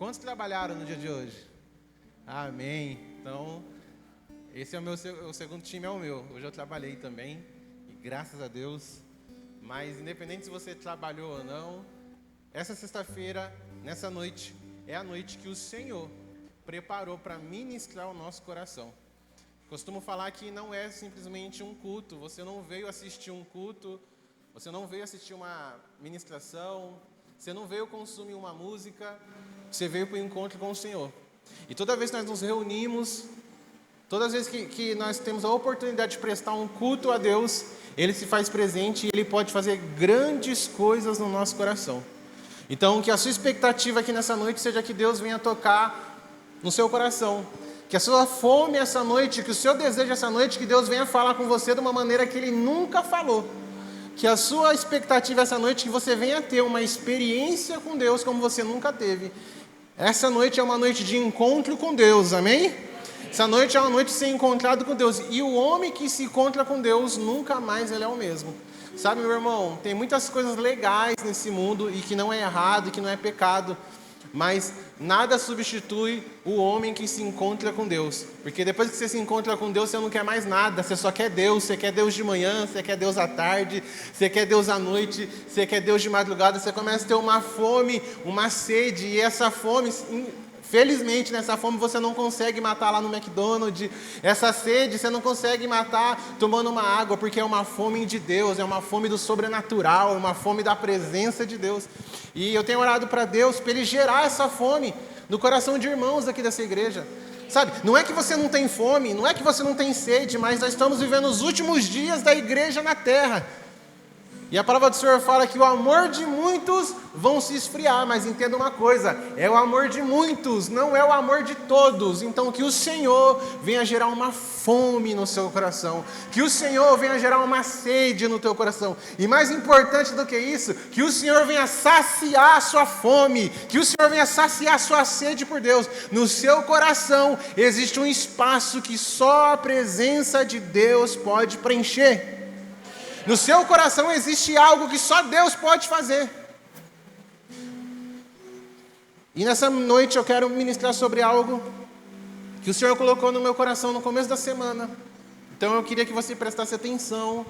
Quantos trabalharam no dia de hoje? Amém. Então, esse é o segundo time é o meu. Hoje eu trabalhei também, e graças a Deus. Mas independente se você trabalhou ou não, essa sexta-feira, nessa noite, é a noite que o Senhor preparou para ministrar o nosso coração. Costumo falar que não é simplesmente um culto. Você não veio assistir um culto, você não veio assistir uma ministração, você não veio consumir uma música, você veio para o encontro com o Senhor. E toda vez que nós nos reunimos, todas as vezes que nós temos a oportunidade de prestar um culto a Deus, Ele se faz presente e Ele pode fazer grandes coisas no nosso coração. Então, que a sua expectativa aqui nessa noite seja que Deus venha tocar no seu coração. Que a sua fome essa noite, que o seu desejo essa noite, que Deus venha falar com você de uma maneira que Ele nunca falou. Que a sua expectativa essa noite, que você venha ter uma experiência com Deus como você nunca teve. Essa noite é uma noite de encontro com Deus, amém? Essa noite é uma noite de ser encontrado com Deus. E o homem que se encontra com Deus, nunca mais ele é o mesmo. Sabe, meu irmão, tem muitas coisas legais nesse mundo e que não é errado, que não é pecado. Mas nada substitui o homem que se encontra com Deus. Porque depois que você se encontra com Deus, você não quer mais nada. Você só quer Deus. Você quer Deus de manhã, você quer Deus à tarde, você quer Deus à noite, você quer Deus de madrugada. Você começa a ter uma fome, uma sede. E essa fome, felizmente, nessa fome você não consegue matar lá no McDonald's. Essa sede você não consegue matar tomando uma água, porque é uma fome de Deus, é uma fome do sobrenatural, é uma fome da presença de Deus. E eu tenho orado para Deus, para Ele gerar essa fome no coração de irmãos aqui dessa igreja. Sabe, não é que você não tem fome, não é que você não tem sede, mas nós estamos vivendo os últimos dias da igreja na terra. E a palavra do Senhor fala que o amor de muitos vão se esfriar, mas entenda uma coisa, é o amor de muitos, não é o amor de todos. Então que o Senhor venha gerar uma fome no seu coração, que o Senhor venha gerar uma sede no teu coração, e mais importante do que isso, que o Senhor venha saciar a sua fome, que o Senhor venha saciar a sua sede por Deus. No seu coração existe um espaço que só a presença de Deus pode preencher. No seu coração existe algo que só Deus pode fazer. E nessa noite eu quero ministrar sobre algo que o Senhor colocou no meu coração no começo da semana. Então eu queria que você prestasse atenção.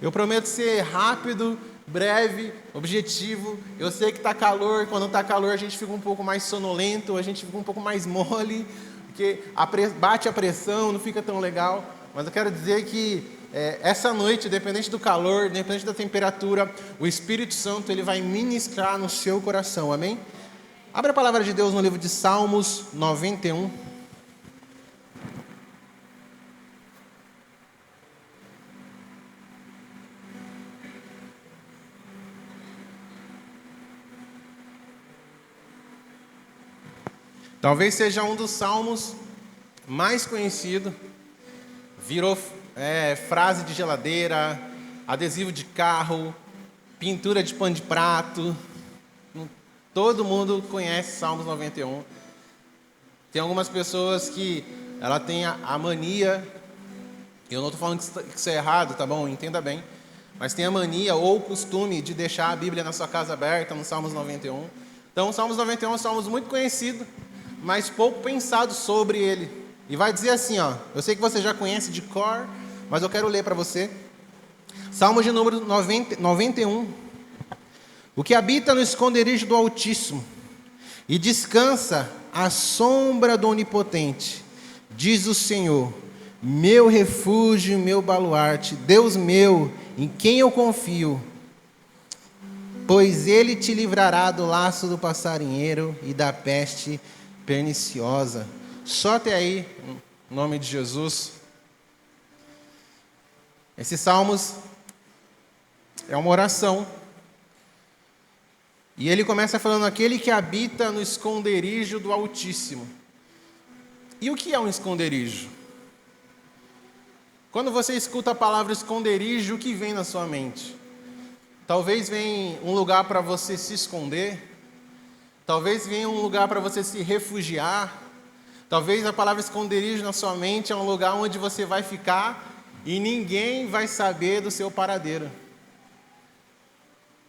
Eu prometo ser rápido, breve, objetivo. Eu sei que está calor, quando está calor a gente fica um pouco mais sonolento, a gente fica um pouco mais mole, porque bate a pressão, não fica tão legal. Mas eu quero dizer que essa noite, independente do calor, independente da temperatura, o Espírito Santo ele vai ministrar no seu coração, amém? Abra a palavra de Deus no livro de Salmos 91. Talvez seja um dos salmos mais conhecidos, virou frase de geladeira, adesivo de carro, pintura de pano de prato. Todo mundo conhece Salmos 91. Tem algumas pessoas que ela tem a mania, eu não estou falando que isso é errado, tá bom? Entenda bem. Mas tem a mania ou o costume de deixar a Bíblia na sua casa aberta, no Salmos 91. Então, o Salmos 91 é um salmo muito conhecido, mas pouco pensado sobre ele. E vai dizer assim, ó, eu sei que você já conhece de cor, mas eu quero ler para você. Salmo de número 91. O que habita no esconderijo do Altíssimo e descansa à sombra do Onipotente, diz o Senhor, meu refúgio, meu baluarte, Deus meu, em quem eu confio. Pois Ele te livrará do laço do passarinheiro e da peste perniciosa. Só até aí, em nome de Jesus. Esses salmos é uma oração. E ele começa falando, aquele que habita no esconderijo do Altíssimo. E o que é um esconderijo? Quando você escuta a palavra esconderijo, o que vem na sua mente? Talvez venha um lugar para você se esconder. Talvez venha um lugar para você se refugiar. Talvez a palavra esconderijo na sua mente é um lugar onde você vai ficar e ninguém vai saber do seu paradeiro.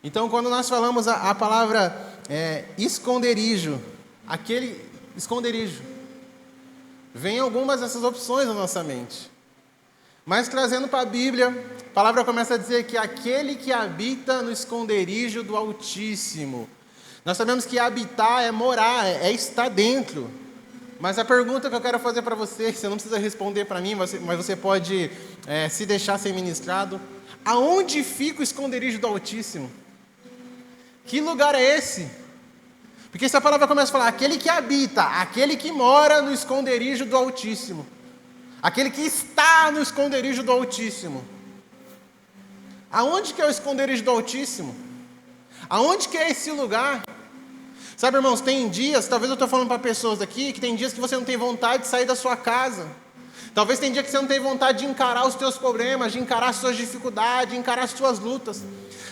Então, quando nós falamos a palavra esconderijo, aquele esconderijo. Vem algumas dessas opções na nossa mente. Mas trazendo para a Bíblia, a palavra começa a dizer que aquele que habita no esconderijo do Altíssimo. Nós sabemos que habitar é morar, é estar dentro. Mas a pergunta que eu quero fazer para você não precisa responder para mim, mas você pode se deixar ser ministrado. Aonde fica o esconderijo do Altíssimo? Que lugar é esse? Porque se a palavra começa a falar, aquele que habita, aquele que mora no esconderijo do Altíssimo, aquele que está no esconderijo do Altíssimo. Aonde que é o esconderijo do Altíssimo? Aonde que é esse lugar? Sabe, irmãos, tem dias, talvez eu estou falando para pessoas aqui, que tem dias que você não tem vontade de sair da sua casa. Talvez tem dia que você não tem vontade de encarar os teus problemas, de encarar as suas dificuldades, de encarar as suas lutas.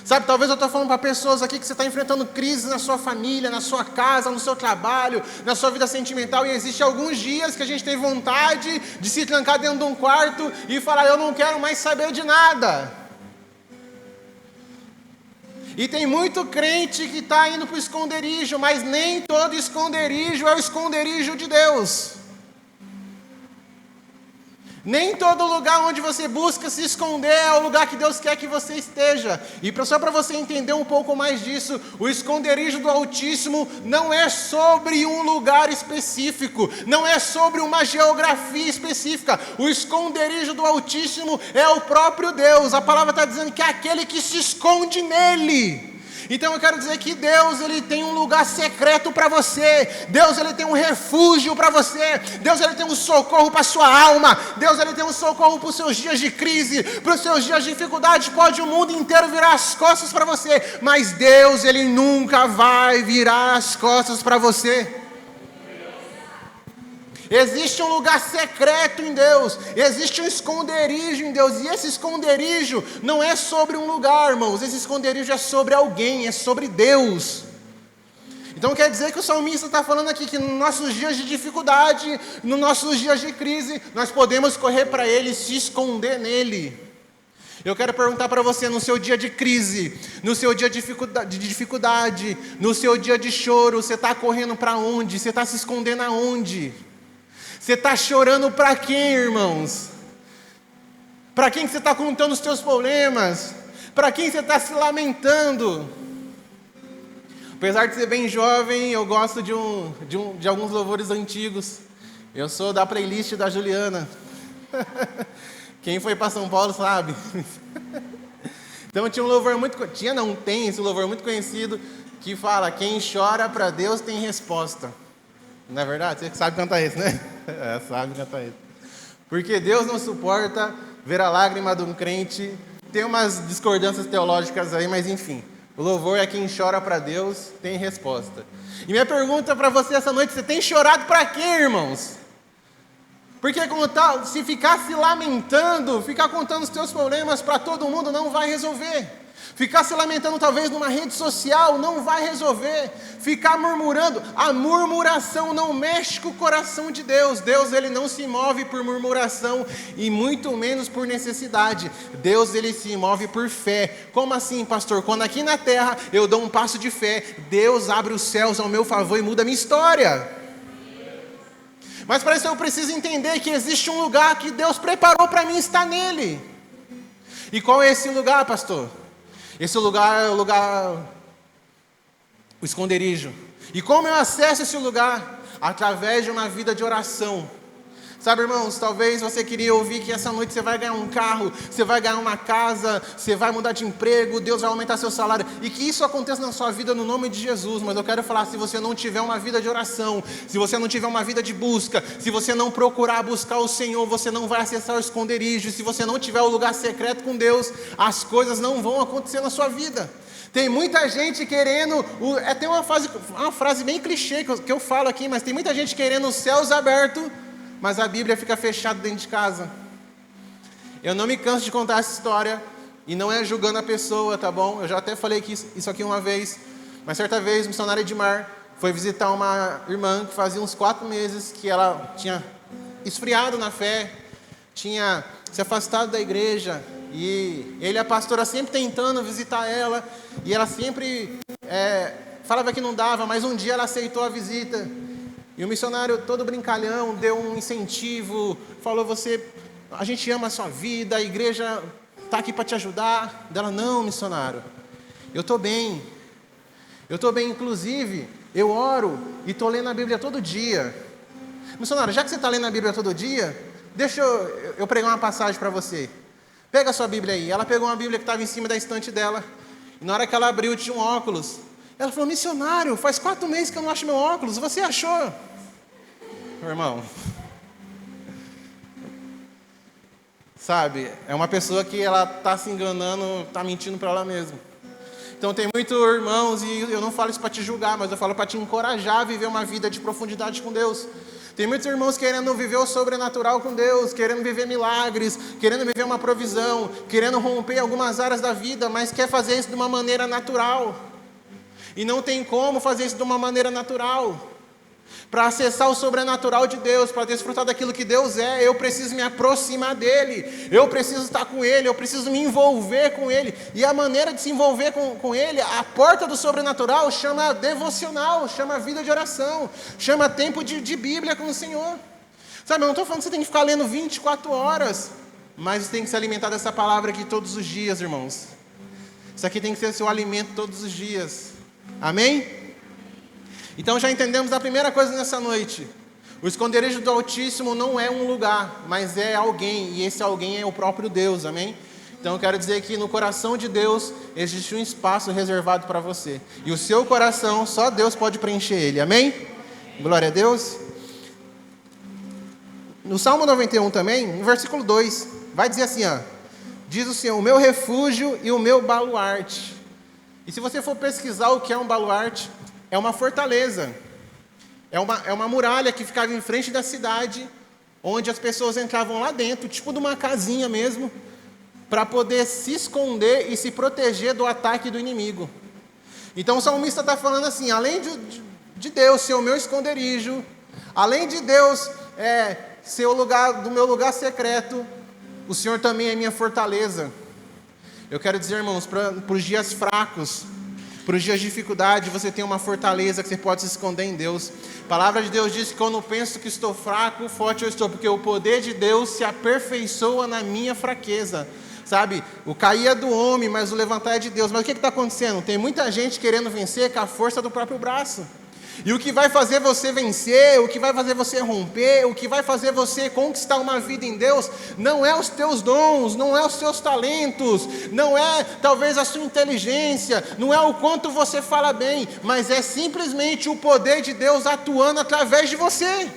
Sabe, talvez eu estou falando para pessoas aqui que você está enfrentando crises na sua família, na sua casa, no seu trabalho, na sua vida sentimental. E existe alguns dias que a gente tem vontade de se trancar dentro de um quarto e falar, eu não quero mais saber de nada. E tem muito crente que está indo para o esconderijo, mas nem todo esconderijo é o esconderijo de Deus. Nem todo lugar onde você busca se esconder é o lugar que Deus quer que você esteja. E só para você entender um pouco mais disso, o esconderijo do Altíssimo não é sobre um lugar específico, não é sobre uma geografia específica. O esconderijo do Altíssimo é o próprio Deus. A palavra está dizendo que é aquele que se esconde nele. Então eu quero dizer que Deus, Ele tem um lugar secreto para você. Deus, Ele tem um refúgio para você. Deus, Ele tem um socorro para a sua alma. Deus, Ele tem um socorro para os seus dias de crise, para os seus dias de dificuldade. Pode o mundo inteiro virar as costas para você, mas Deus, Ele nunca vai virar as costas para você. Existe um lugar secreto em Deus, existe um esconderijo em Deus, e esse esconderijo não é sobre um lugar, irmãos, esse esconderijo é sobre alguém, é sobre Deus. Então quer dizer que o salmista está falando aqui que nos nossos dias de dificuldade, nos nossos dias de crise, nós podemos correr para Ele e se esconder nele. Eu quero perguntar para você, no seu dia de crise, no seu dia de dificuldade, no seu dia de choro, você está correndo para onde? Você está se escondendo aonde? Você está chorando para quem, irmãos? Para quem que você está contando os seus problemas? Para quem você está se lamentando? Apesar de ser bem jovem, eu gosto de alguns louvores antigos. Eu sou da playlist da Juliana. Quem foi para São Paulo sabe. Então tinha um louvor tem esse louvor muito conhecido que fala, quem chora para Deus tem resposta. Não é verdade? Você sabe cantar isso, né? Sabe cantar isso. Porque Deus não suporta ver a lágrima de um crente. Tem umas discordâncias teológicas aí, mas enfim. O louvor é quem chora para Deus tem resposta. E minha pergunta para você essa noite, você tem chorado para quê, irmãos? Porque como tal, se ficar se lamentando, ficar contando os teus problemas para todo mundo não vai resolver. Ficar se lamentando talvez numa rede social não vai resolver. Ficar murmurando, a murmuração não mexe com o coração de Deus. Deus, Ele não se move por murmuração e muito menos por necessidade. Deus, Ele se move por fé. Como assim, pastor? Quando aqui na terra eu dou um passo de fé, Deus abre os céus ao meu favor e muda a minha história. Mas para isso eu preciso entender que existe um lugar que Deus preparou para mim estar nele. E qual é esse lugar, pastor? Esse lugar é o esconderijo. E como eu acesso esse lugar? Através de uma vida de oração. Sabe, irmãos, talvez você queria ouvir que essa noite você vai ganhar um carro, você vai ganhar uma casa, você vai mudar de emprego, Deus vai aumentar seu salário, e que isso aconteça na sua vida no nome de Jesus. Mas eu quero falar, se você não tiver uma vida de oração, se você não tiver uma vida de busca, se você não procurar buscar o Senhor, você não vai acessar o esconderijo. Se você não tiver o lugar secreto com Deus, as coisas não vão acontecer na sua vida. Tem muita gente querendo, tem uma frase bem clichê que eu falo aqui, mas tem muita gente querendo os céus abertos, mas a Bíblia fica fechada dentro de casa. Eu não me canso de contar essa história, e não é julgando a pessoa, tá bom? Eu já até falei isso aqui uma vez, mas certa vez o missionário Edmar foi visitar uma irmã que fazia uns 4 meses que ela tinha esfriado na fé, tinha se afastado da igreja, e ele e a pastora sempre tentando visitar ela, e ela sempre falava que não dava, mas um dia ela aceitou a visita. E o missionário todo brincalhão, deu um incentivo, falou, a gente ama a sua vida, a igreja está aqui para te ajudar. Dela, não, missionário, eu estou bem, inclusive, eu oro e estou lendo a Bíblia todo dia. Missionário, já que você está lendo a Bíblia todo dia, deixa eu pregar uma passagem para você. Pega a sua Bíblia aí. Ela pegou uma Bíblia que estava em cima da estante dela, e na hora que ela abriu tinha um óculos. Ela falou, missionário, faz 4 meses que eu não acho meu óculos, você achou? Meu irmão, sabe, é uma pessoa que ela está se enganando, está mentindo para ela mesma. Então tem muitos irmãos, e eu não falo isso para te julgar, mas eu falo para te encorajar a viver uma vida de profundidade com Deus. Tem muitos irmãos querendo viver o sobrenatural com Deus, querendo viver milagres, querendo viver uma provisão, querendo romper algumas áreas da vida, mas quer fazer isso de uma maneira natural. E não tem como fazer isso de uma maneira natural. Para acessar o sobrenatural de Deus, para desfrutar daquilo que Deus é, eu preciso me aproximar dele, eu preciso estar com ele, eu preciso me envolver com ele. E a maneira de se envolver com ele, a porta do sobrenatural chama devocional, chama vida de oração, chama tempo de Bíblia com o Senhor. Sabe, eu não estou falando que você tem que ficar lendo 24 horas, mas você tem que se alimentar dessa palavra aqui todos os dias, irmãos. Isso aqui tem que ser seu alimento todos os dias. Amém? Então já entendemos a primeira coisa nessa noite. O esconderijo do Altíssimo não é um lugar, mas é alguém, e esse alguém é o próprio Deus, amém? Então eu quero dizer que no coração de Deus existe um espaço reservado para você. E o seu coração, só Deus pode preencher ele, amém? Glória a Deus. No Salmo 91 também, no versículo 2, vai dizer assim, ó, diz o Senhor, o meu refúgio e o meu baluarte. E se você for pesquisar o que é um baluarte, é uma fortaleza, é uma muralha que ficava em frente da cidade, onde as pessoas entravam lá dentro, tipo de uma casinha mesmo, para poder se esconder e se proteger do ataque do inimigo. Então o salmista está falando assim, além de Deus ser o meu esconderijo, além de Deus ser o lugar do meu lugar secreto, o Senhor também é minha fortaleza. Eu quero dizer, irmãos, para os dias fracos, para os dias de dificuldade, você tem uma fortaleza que você pode se esconder em Deus. A palavra de Deus diz que quando eu penso que estou fraco, forte eu estou, porque o poder de Deus se aperfeiçoa na minha fraqueza. Sabe, o cair é do homem, mas o levantar é de Deus. Mas o que está acontecendo? Tem muita gente querendo vencer com a força do próprio braço. E o que vai fazer você vencer, o que vai fazer você romper, o que vai fazer você conquistar uma vida em Deus, não é os teus dons, não é os seus talentos, não é talvez a sua inteligência, não é o quanto você fala bem, mas é simplesmente o poder de Deus atuando através de você.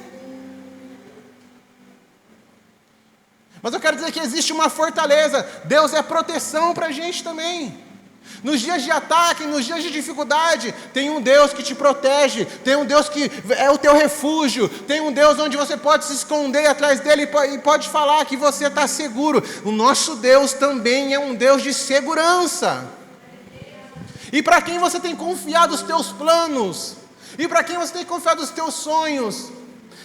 Mas eu quero dizer que existe uma fortaleza, Deus é proteção para a gente também. Nos dias de ataque, nos dias de dificuldade, tem um Deus que te protege, tem um Deus que é o teu refúgio, tem um Deus onde você pode se esconder atrás dele e pode falar que você está seguro. O nosso Deus também é um Deus de segurança. E para quem você tem confiado os teus planos? E para quem você tem confiado os teus sonhos?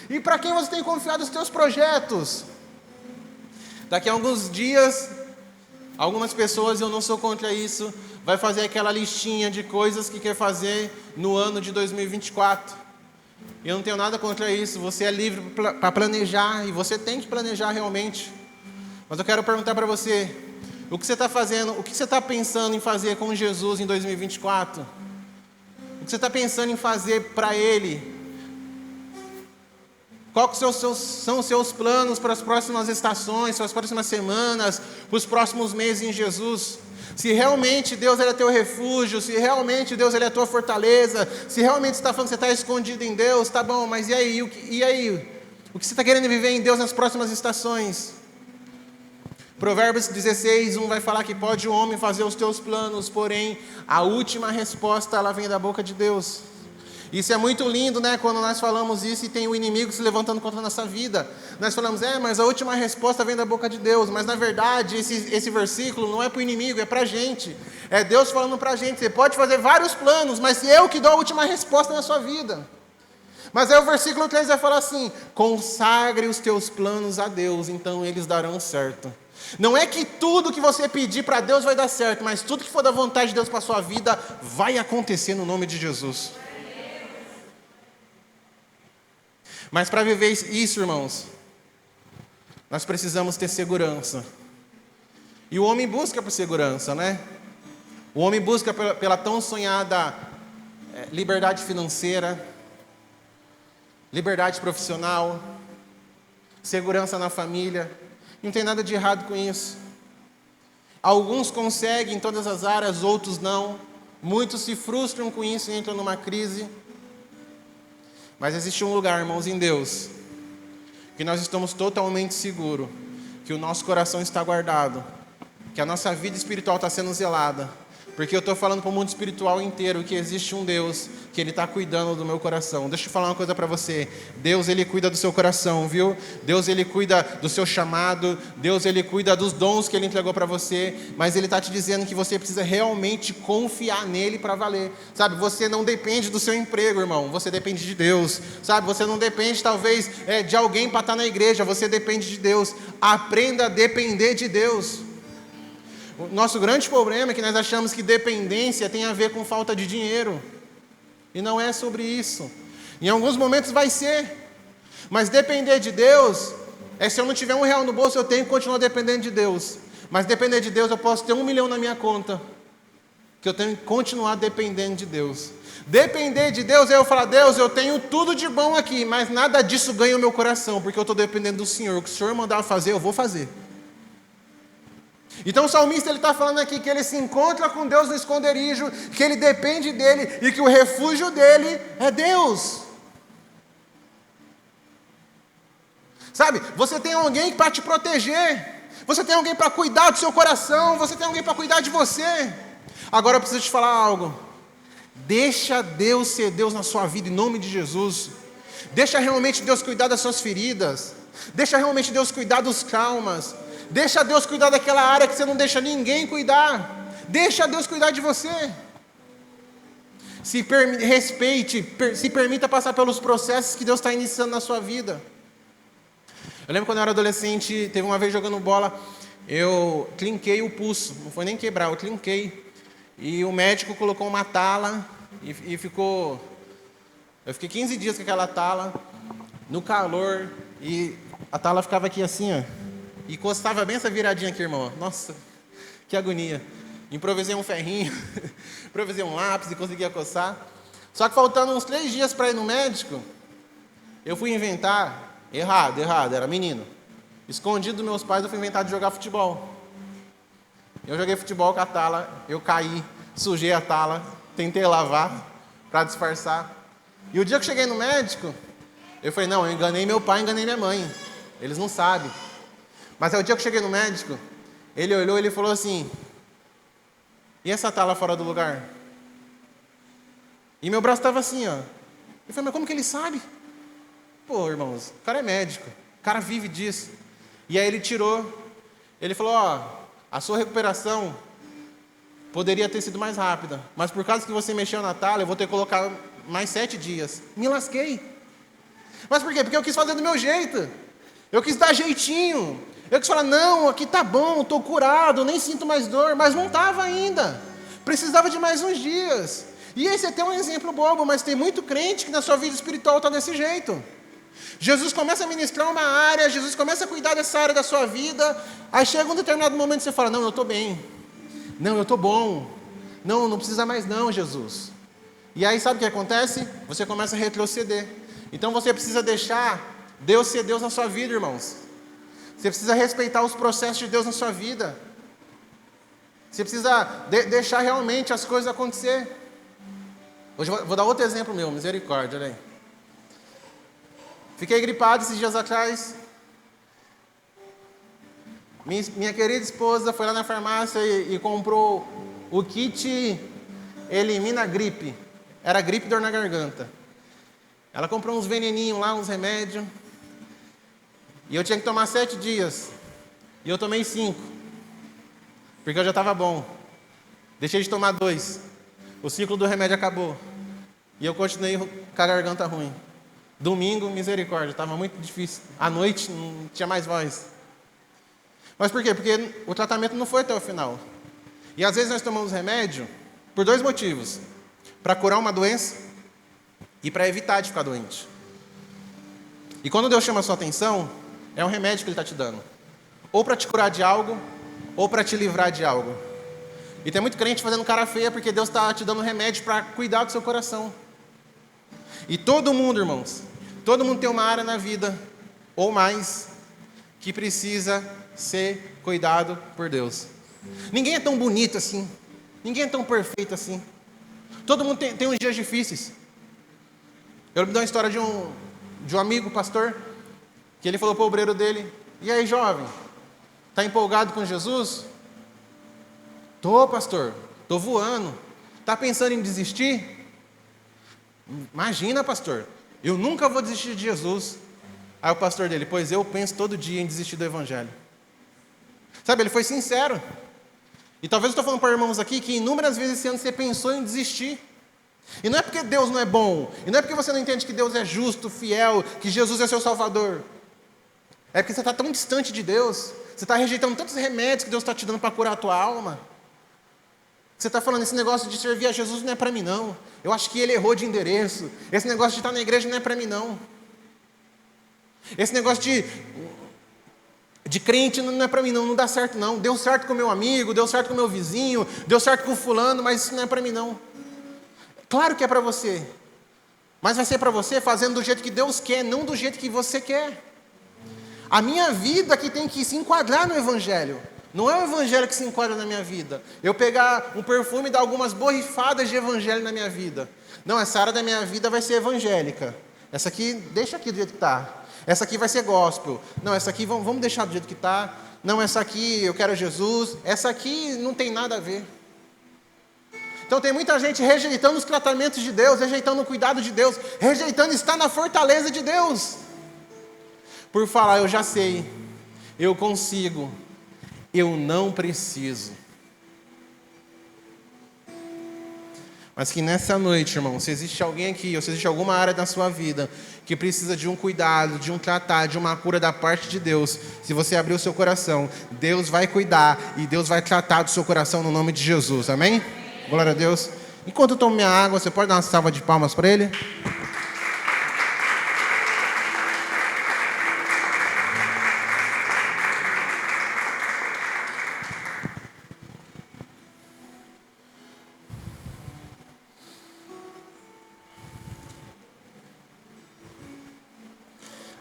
E para quem você tem confiado os teus projetos? Daqui a alguns dias, algumas pessoas, eu não sou contra isso, vai fazer aquela listinha de coisas que quer fazer no ano de 2024. Eu não tenho nada contra isso, você é livre para planejar, e você tem que planejar realmente. Mas eu quero perguntar para você, o que você está fazendo, o que você está pensando em fazer com Jesus em 2024? O que você está pensando em fazer para Ele? Quais são os seus planos para as próximas estações, para as próximas semanas, para os próximos meses em Jesus? Se realmente Deus é teu refúgio, se realmente Deus é a tua fortaleza, se realmente você está falando que você está escondido em Deus, tá bom, mas e aí? O que você está querendo viver em Deus nas próximas estações? Provérbios 16, 1 vai falar que pode o homem fazer os teus planos, porém a última resposta ela vem da boca de Deus. Isso é muito lindo, né? Quando nós falamos isso e tem o inimigo se levantando contra a nossa vida. Nós falamos, mas a última resposta vem da boca de Deus. Mas na verdade, esse versículo não é para o inimigo, é para a gente. É Deus falando para a gente, você pode fazer vários planos, mas eu que dou a última resposta na sua vida. Mas aí o versículo 3 vai falar assim, consagre os teus planos a Deus, então eles darão certo. Não é que tudo que você pedir para Deus vai dar certo, mas tudo que for da vontade de Deus para a sua vida, vai acontecer no nome de Jesus. Mas para viver isso, irmãos, nós precisamos ter segurança. E o homem busca por segurança, né? O homem busca pela tão sonhada liberdade financeira, liberdade profissional, segurança na família. Não tem nada de errado com isso. Alguns conseguem em todas as áreas, outros não. Muitos se frustram com isso e entram numa crise. Mas existe um lugar, irmãos, em Deus, que nós estamos totalmente seguros, que o nosso coração está guardado, que a nossa vida espiritual está sendo zelada. Porque eu estou falando para o mundo espiritual inteiro que existe um Deus, que Ele está cuidando do meu coração. Deixa eu falar uma coisa para você. Deus, Ele cuida do seu coração, viu? Deus, Ele cuida do seu chamado. Deus, Ele cuida dos dons que Ele entregou para você. Mas Ele está te dizendo que você precisa realmente confiar nele para valer. Sabe, você não depende do seu emprego, irmão. Você depende de Deus. Sabe, você não depende, talvez, de alguém para estar na igreja. Você depende de Deus. Aprenda a depender de Deus. O nosso grande problema é que nós achamos que dependência tem a ver com falta de dinheiro. E não é sobre isso. Em alguns momentos vai ser. Mas depender de Deus é se eu não tiver R$1 no bolso, eu tenho que continuar dependendo de Deus. Mas depender de Deus, eu posso ter 1 milhão na minha conta, que eu tenho que continuar dependendo de Deus. Depender de Deus é eu falar: Deus, eu tenho tudo de bom aqui, mas nada disso ganha o meu coração, porque eu estou dependendo do Senhor. O que o Senhor mandar fazer, eu vou fazer. Então o salmista ele está falando aqui que ele se encontra com Deus no esconderijo, que ele depende dele e que o refúgio dele é Deus. Sabe, você tem alguém para te proteger, você tem alguém para cuidar do seu coração, você tem alguém para cuidar de você. Agora eu preciso te falar algo. Deixa Deus ser Deus na sua vida em nome de Jesus. Deixa realmente Deus cuidar das suas feridas. Deixa realmente Deus cuidar dos traumas. Deixa Deus cuidar daquela área que você não deixa ninguém cuidar. Deixa Deus cuidar de você. Se permita passar pelos processos que Deus está iniciando na sua vida. Eu lembro quando eu era adolescente, teve uma vez jogando bola, eu trinquei o pulso, não foi nem quebrar, eu trinquei. E o médico colocou uma tala e ficou... Eu fiquei 15 dias com aquela tala, no calor, e a tala ficava aqui assim, ó. E encostava bem essa viradinha aqui, irmão. Nossa, que agonia. Improvisei um ferrinho, improvisei um lápis e conseguia coçar. Só que faltando uns 3 dias para ir no médico, eu fui inventar... Errado, era menino. Escondido dos meus pais, eu fui inventar de jogar futebol. Eu joguei futebol com a tala, eu caí, sujei a tala, tentei lavar para disfarçar. E o dia que eu cheguei no médico, eu falei: não, eu enganei meu pai, enganei minha mãe. Eles não sabem. Mas aí o dia que eu cheguei no médico, ele olhou e ele falou assim: e essa tala fora do lugar? E meu braço estava assim, ó. Eu falei: mas como que ele sabe? Pô, irmãos, o cara é médico, o cara vive disso. E aí ele tirou, ele falou: ó, a sua recuperação poderia ter sido mais rápida, mas por causa que você mexeu na tala, eu vou ter que colocar mais 7 dias. Me lasquei. Mas por quê? Porque eu quis fazer do meu jeito. Eu quis dar jeitinho. Eu quis falar: não, aqui tá bom, estou curado, nem sinto mais dor. Mas não estava ainda. Precisava de mais uns dias. E esse é até um exemplo bobo, mas tem muito crente que na sua vida espiritual está desse jeito. Jesus começa a ministrar uma área, Jesus começa a cuidar dessa área da sua vida, aí chega um determinado momento e você fala: não, eu estou bem, não, eu estou bom, não precisa mais não, Jesus. E aí sabe o que acontece? Você começa a retroceder. Então você precisa deixar Deus ser Deus na sua vida, irmãos. Você precisa respeitar os processos de Deus na sua vida. Você precisa deixar realmente as coisas acontecer. Hoje eu vou dar outro exemplo meu, misericórdia, olha aí. Fiquei gripado esses dias atrás. Minha querida esposa foi lá na farmácia e comprou o kit Elimina Gripe. Era gripe e dor na garganta. Ela comprou uns veneninhos lá, uns remédios. E eu tinha que tomar 7 dias. E eu tomei 5. Porque eu já estava bom. Deixei de tomar 2. O ciclo do remédio acabou. E eu continuei com a garganta ruim. Domingo, misericórdia, estava muito difícil. À noite, não tinha mais voz. Mas por quê? Porque o tratamento não foi até o final. E às vezes nós tomamos remédio por 2 motivos. Para curar uma doença e para evitar de ficar doente. E quando Deus chama a sua atenção, é um remédio que Ele está te dando. Ou para te curar de algo, ou para te livrar de algo. E tem muito crente fazendo cara feia porque Deus está te dando remédio para cuidar do seu coração. E todo mundo, irmãos, todo mundo tem uma área na vida, ou mais, que precisa ser cuidado por Deus. Ninguém é tão bonito assim. Ninguém é tão perfeito assim. Todo mundo tem uns dias difíceis. Eu me dou uma história de um amigo, pastor, que ele falou para o obreiro dele: e aí, jovem, está empolgado com Jesus? Tô, pastor, tô voando. Está pensando em desistir? Imagina, pastor, eu nunca vou desistir de Jesus. Aí o pastor dele: pois eu penso todo dia em desistir do evangelho. Sabe, ele foi sincero. E talvez eu estou falando para irmãos aqui que inúmeras vezes esse ano você pensou em desistir. E não é porque Deus não é bom, e não é porque você não entende que Deus é justo, fiel, que Jesus é seu Salvador. É porque você está tão distante de Deus, você está rejeitando tantos remédios que Deus está te dando para curar a tua alma. Você está falando: esse negócio de servir a Jesus não é para mim não. Eu acho que ele errou de endereço. Esse negócio de estar na igreja não é para mim não. Esse negócio de crente não é para mim não, não dá certo não. Deu certo com o meu amigo, deu certo com o meu vizinho, deu certo com o fulano, mas isso não é para mim não. Claro que é para você, mas vai ser para você fazendo do jeito que Deus quer, não do jeito que você quer. A minha vida que tem que se enquadrar no Evangelho. Não é o Evangelho que se enquadra na minha vida. Eu pegar um perfume e dar algumas borrifadas de Evangelho na minha vida. Não, essa área da minha vida vai ser evangélica. Essa aqui, deixa aqui do jeito que está. Essa aqui vai ser gospel. Não, essa aqui vamos deixar do jeito que está. Não, essa aqui eu quero Jesus. Essa aqui não tem nada a ver. Então tem muita gente rejeitando os tratamentos de Deus, rejeitando o cuidado de Deus, rejeitando estar na fortaleza de Deus. Por falar: eu já sei, eu consigo, eu não preciso. Mas que nessa noite, irmão, se existe alguém aqui, ou se existe alguma área da sua vida que precisa de um cuidado, de um tratar, de uma cura da parte de Deus, se você abrir o seu coração, Deus vai cuidar e Deus vai tratar do seu coração no nome de Jesus, amém? Glória a Deus. Enquanto eu tomo minha água, você pode dar uma salva de palmas para Ele?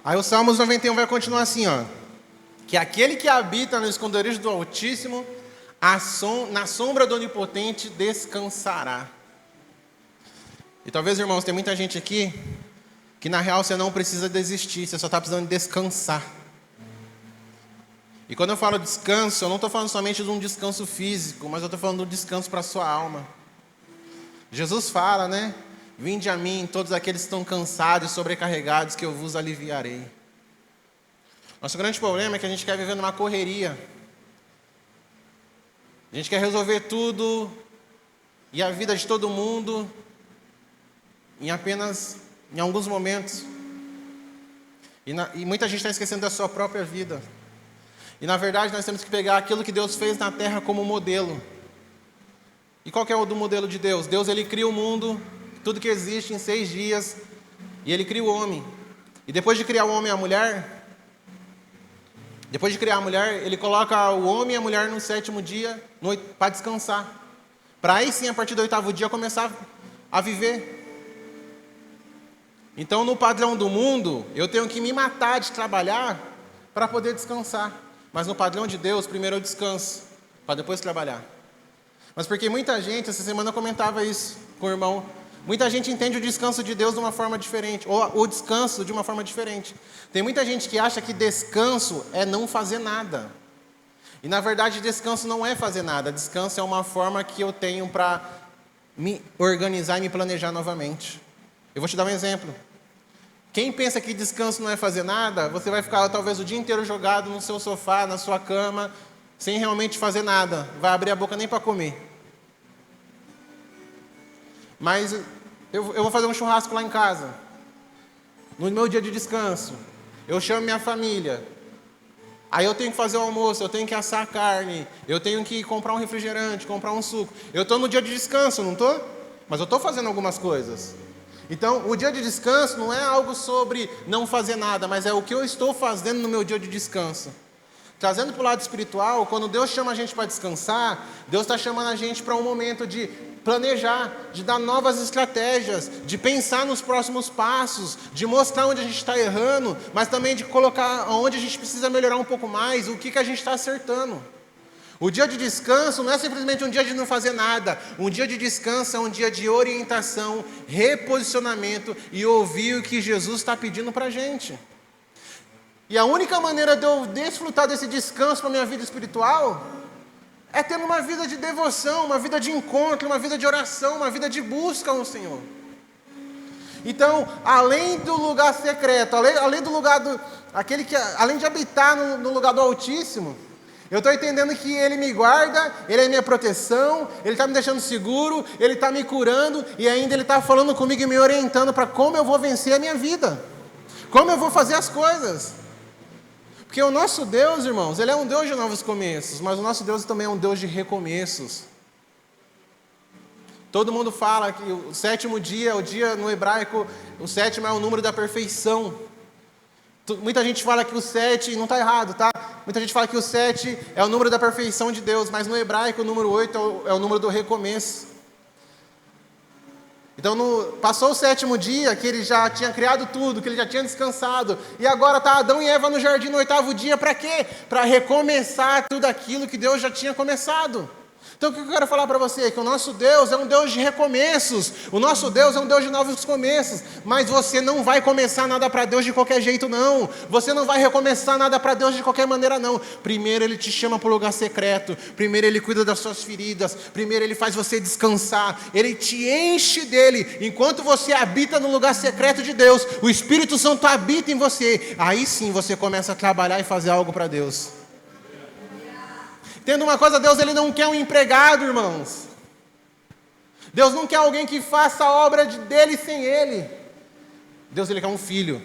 Aí o Salmos 91 vai continuar assim, ó: que aquele que habita no esconderijo do Altíssimo, na sombra do Onipotente descansará. E talvez, irmãos, tem muita gente aqui que na real você não precisa desistir, você só está precisando descansar. E quando eu falo descanso, eu não estou falando somente de um descanso físico, mas eu estou falando de um descanso para a sua alma. Jesus fala, né? Vinde a mim, todos aqueles que estão cansados e sobrecarregados, que eu vos aliviarei. Nosso grande problema é que a gente quer viver numa correria. A gente quer resolver tudo e a vida de todo mundo em alguns momentos. E muita gente está esquecendo da sua própria vida. E na verdade nós temos que pegar aquilo que Deus fez na terra como modelo. E qual que é o do modelo de Deus? Deus, ele cria o mundo, tudo que existe, em 6 dias. E ele cria o homem. E depois de criar o homem e a mulher, ele coloca o homem e a mulher no 7º dia para descansar. Para aí sim, a partir do 8º dia, começar a viver. Então, no padrão do mundo, eu tenho que me matar de trabalhar para poder descansar. Mas no padrão de Deus, primeiro eu descanso, para depois trabalhar. Mas porque muita gente, essa semana eu comentava isso com o irmão, muita gente entende o descanso de Deus de uma forma diferente, ou o descanso de uma forma diferente. Tem muita gente que acha que descanso é não fazer nada. E na verdade descanso não é fazer nada, descanso é uma forma que eu tenho para me organizar e me planejar novamente. Eu vou te dar um exemplo. Quem pensa que descanso não é fazer nada, você vai ficar talvez o dia inteiro jogado no seu sofá, na sua cama, sem realmente fazer nada, vai abrir a boca nem para comer. Mas eu vou fazer um churrasco lá em casa, no meu dia de descanso, eu chamo minha família, aí eu tenho que fazer o almoço, eu tenho que assar a carne, eu tenho que comprar um refrigerante, comprar um suco. Eu estou no dia de descanso, não estou? Mas eu estou fazendo algumas coisas. Então, o dia de descanso não é algo sobre não fazer nada, mas é o que eu estou fazendo no meu dia de descanso. Trazendo para o lado espiritual, quando Deus chama a gente para descansar, Deus está chamando a gente para um momento de planejar, de dar novas estratégias, de pensar nos próximos passos, de mostrar onde a gente está errando, mas também de colocar onde a gente precisa melhorar um pouco mais, o que a gente está acertando. O dia de descanso não é simplesmente um dia de não fazer nada. Um dia de descanso é um dia de orientação, reposicionamento e ouvir o que Jesus está pedindo para a gente. E a única maneira de eu desfrutar desse descanso para a minha vida espiritual é tendo uma vida de devoção, uma vida de encontro, uma vida de oração, uma vida de busca ao Senhor. Então, além do lugar secreto, além do lugar além de habitar no lugar do Altíssimo, eu estou entendendo que Ele me guarda, Ele é minha proteção, Ele está me deixando seguro, Ele está me curando e ainda Ele está falando comigo e me orientando para como eu vou vencer a minha vida, como eu vou fazer as coisas. Porque o nosso Deus, irmãos, Ele é um Deus de novos começos, mas o nosso Deus também é um Deus de recomeços. Todo mundo fala que o sétimo dia, o dia no hebraico, o sétimo é o número da perfeição. Muita gente fala que o 7, não está errado, tá? Muita gente fala que o 7 é o número da perfeição de Deus, mas no hebraico o número 8 é o número do recomeço. Então passou o sétimo dia, que ele já tinha criado tudo, que ele já tinha descansado, e agora está Adão e Eva no jardim no oitavo dia, para quê? Para recomeçar tudo aquilo que Deus já tinha começado. Então o que eu quero falar para você é que o nosso Deus é um Deus de recomeços, o nosso Deus é um Deus de novos começos, mas você não vai começar nada para Deus de qualquer jeito não, você não vai recomeçar nada para Deus de qualquer maneira não. Primeiro Ele te chama para o lugar secreto, primeiro Ele cuida das suas feridas, primeiro Ele faz você descansar, Ele te enche dele, enquanto você habita no lugar secreto de Deus, o Espírito Santo habita em você, aí sim você começa a trabalhar e fazer algo para Deus. Tendo uma coisa, Deus Ele não quer um empregado, irmãos. Deus não quer alguém que faça a obra dele sem Ele. Deus Ele quer um filho.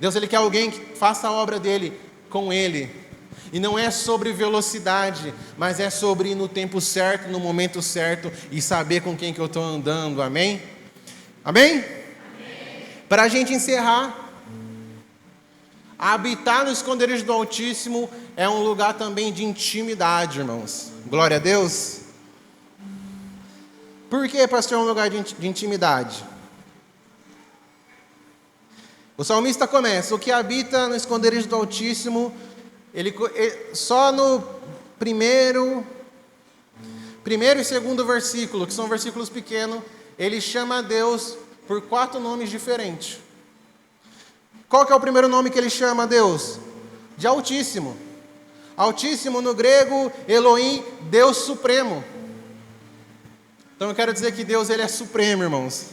Deus Ele quer alguém que faça a obra dele com Ele. E não é sobre velocidade, mas é sobre ir no tempo certo, no momento certo e saber com quem que eu estou andando, amém? Amém? Para a gente encerrar, habitar no esconderijo do Altíssimo é um lugar também de intimidade, irmãos. Glória a Deus. Por que, pastor, é um lugar de intimidade? O salmista começa: o que habita no esconderijo do Altíssimo, ele só no primeiro e segundo versículo, que são versículos pequenos, ele chama a Deus por 4 nomes diferentes. Qual que é o primeiro nome que ele chama a Deus? De Altíssimo. Altíssimo no grego, Elohim, Deus Supremo. Então eu quero dizer que Deus Ele é supremo, irmãos.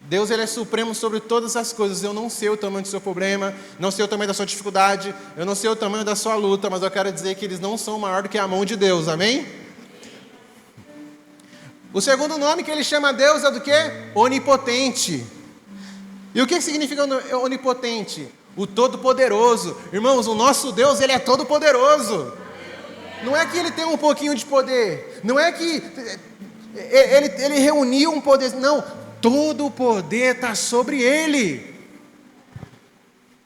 Deus Ele é supremo sobre todas as coisas. Eu não sei o tamanho do seu problema, não sei o tamanho da sua dificuldade, eu não sei o tamanho da sua luta, mas eu quero dizer que eles não são maior do que a mão de Deus, amém? O segundo nome que ele chama a Deus é do quê? Onipotente. E o que significa onipotente? O Todo-Poderoso. Irmãos, o nosso Deus, Ele é todo-poderoso. Não é que Ele tem um pouquinho de poder. Não é que Ele reuniu um poder. Não, todo o poder está sobre Ele.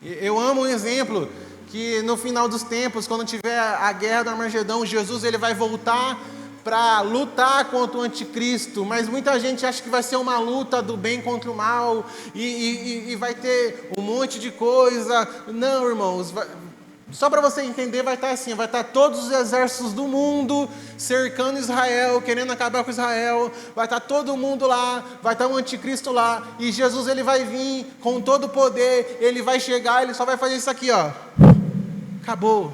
Eu amo um exemplo, que no final dos tempos, quando tiver a guerra do Armagedão, Jesus Ele vai voltar para lutar contra o anticristo, mas muita gente acha que vai ser uma luta do bem contra o mal, e vai ter um monte de coisa. Não, irmãos, só para você entender, vai estar assim, vai estar todos os exércitos do mundo cercando Israel, querendo acabar com Israel, vai estar todo mundo lá, vai estar o anticristo lá, e Jesus Ele vai vir com todo o poder, Ele vai chegar, Ele só vai fazer isso aqui, ó, acabou.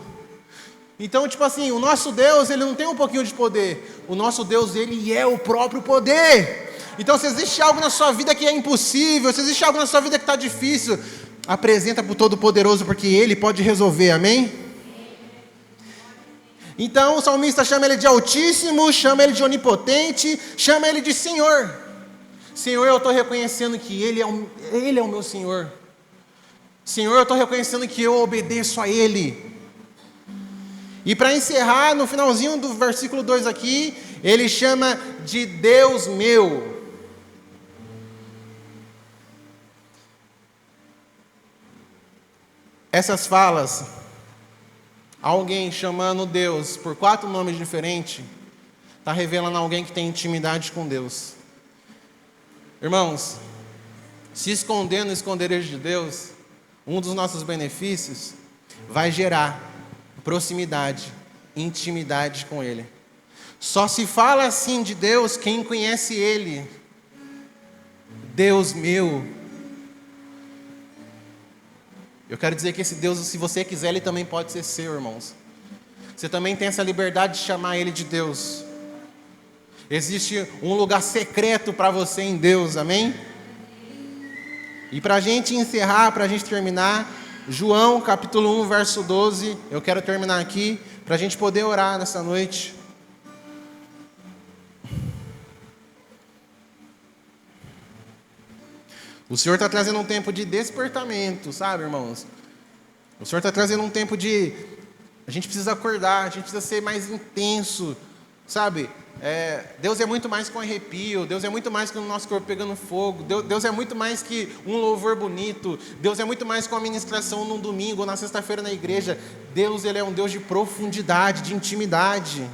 Então, tipo assim, o nosso Deus, Ele não tem um pouquinho de poder. O nosso Deus, Ele é o próprio poder. Então, se existe algo na sua vida que é impossível, se existe algo na sua vida que está difícil, apresenta para o Todo-Poderoso, porque Ele pode resolver, amém? Então, o salmista chama Ele de Altíssimo, chama Ele de Onipotente, chama Ele de Senhor. Senhor, eu estou reconhecendo que Ele é o meu Senhor. Senhor, eu estou reconhecendo que eu obedeço a Ele. E para encerrar, no finalzinho do versículo 2 aqui, ele chama de Deus meu. Essas falas, alguém chamando Deus por 4 nomes diferentes, está revelando alguém que tem intimidade com Deus. Irmãos, se esconder no esconderijo de Deus, um dos nossos benefícios vai gerar proximidade, intimidade com Ele. Só se fala assim de Deus quem conhece Ele. Deus meu. Eu quero dizer que esse Deus, se você quiser, Ele também pode ser seu, irmãos. Você também tem essa liberdade de chamar Ele de Deus. Existe um lugar secreto para você em Deus, amém? E para a gente encerrar, para a gente terminar, João capítulo 1, verso 12, eu quero terminar aqui, para a gente poder orar nessa noite. O Senhor está trazendo um tempo de despertamento, sabe, irmãos? O Senhor está trazendo um tempo de... A gente precisa acordar, a gente precisa ser mais intenso, sabe? Deus é muito mais que um arrepio, Deus é muito mais que o nosso corpo pegando fogo, Deus é muito mais que um louvor bonito, Deus é muito mais que uma ministração num domingo ou na sexta-feira na igreja. Deus, Ele é um Deus de profundidade, de intimidade.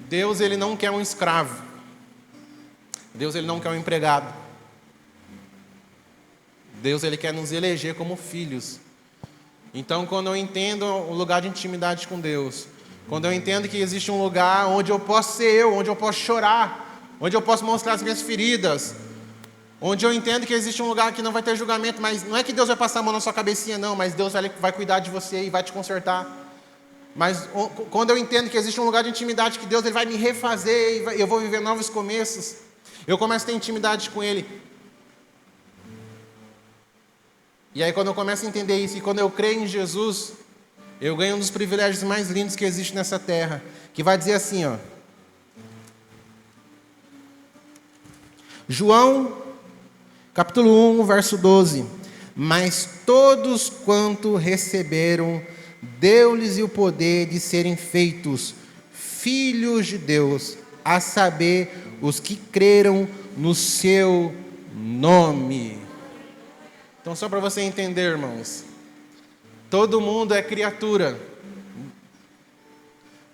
Deus, Ele não quer um escravo. Deus, Ele não quer um empregado. Deus, Ele quer nos eleger como filhos. Então, quando eu entendo o lugar de intimidade com Deus, quando eu entendo que existe um lugar onde eu posso ser eu, onde eu posso chorar, onde eu posso mostrar as minhas feridas, onde eu entendo que existe um lugar que não vai ter julgamento, mas não é que Deus vai passar a mão na sua cabecinha, não, mas Deus vai cuidar de você e vai te consertar. Mas quando eu entendo que existe um lugar de intimidade, que Deus, Ele vai me refazer e eu vou viver novos começos, eu começo a ter intimidade com Ele. E aí quando eu começo a entender isso, e quando eu creio em Jesus, eu ganho um dos privilégios mais lindos que existe nessa terra, que vai dizer assim, ó. João, capítulo 1, verso 12. Mas todos quanto receberam, deu-lhes o poder de serem feitos filhos de Deus, a saber, os que creram no seu nome. Então, só para você entender, irmãos, todo mundo é criatura,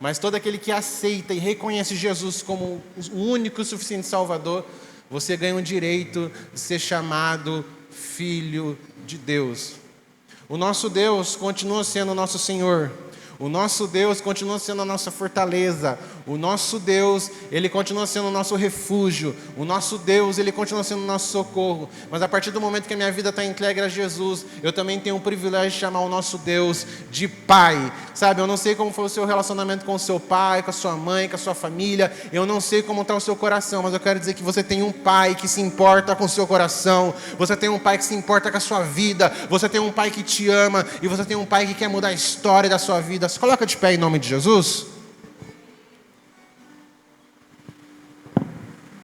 mas todo aquele que aceita e reconhece Jesus como o único e suficiente Salvador, você ganha o direito de ser chamado filho de Deus. O nosso Deus continua sendo o nosso Senhor. O nosso Deus continua sendo a nossa fortaleza. O nosso Deus, Ele continua sendo o nosso refúgio. O nosso Deus, Ele continua sendo o nosso socorro. Mas a partir do momento que a minha vida está entregue a Jesus, eu também tenho o privilégio de chamar o nosso Deus de Pai. Sabe, eu não sei como foi o seu relacionamento com o seu pai, com a sua mãe, com a sua família. Eu não sei como está o seu coração, mas eu quero dizer que você tem um Pai que se importa com o seu coração. Você tem um Pai que se importa com a sua vida. Você tem um Pai que te ama. E você tem um Pai que quer mudar a história da sua vida. Se coloca de pé em nome de Jesus.